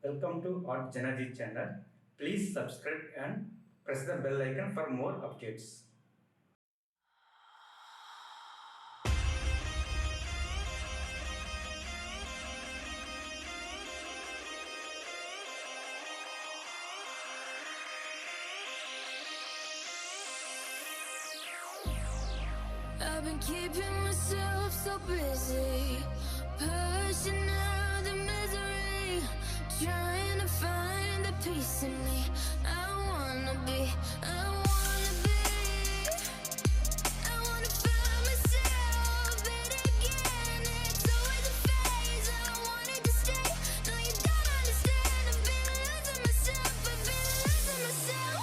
Welcome to JanaG channel. Please subscribe and press the bell icon for more updates. I've been keeping myself so busy, pushing out the misery, trying to find the peace in me. I wanna be, I wanna find myself, but again, it's always a phase. I wanted to stay, no you don't understand. I've been losing myself, I've been losing myself.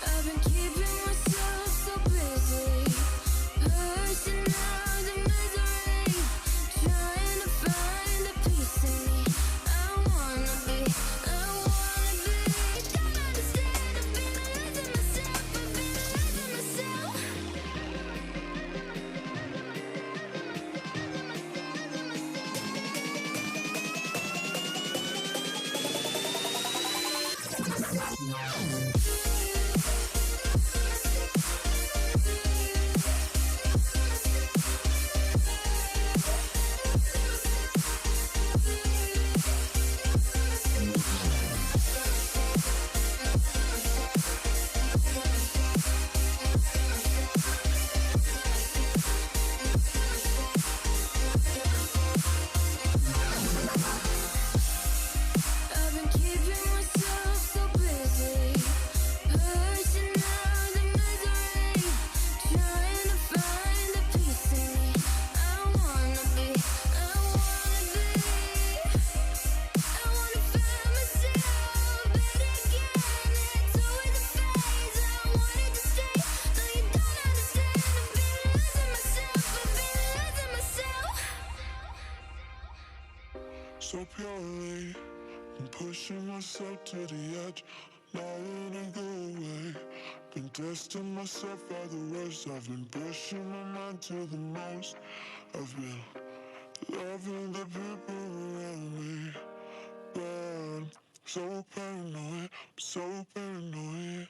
I've been keeping myself so busy, pushing out the misery, trying to find the peace in me. I wanna be, don't understand. I've been losing myself, I've been losing myself. I've been keeping myself so busy, pushing out the misery, trying to find the peace in me. I wanna be, I wanna find myself, but again, it's always a phase. I wanted to stay, no you don't understand. I've been losing myself, I've been losing myself. So purely, I'm pushing myself to the edge, not letting go away. Been testing myself by the worst. I've been pushing my mind to the most. I've been loving the people around me, but I'm so paranoid, I'm so paranoid.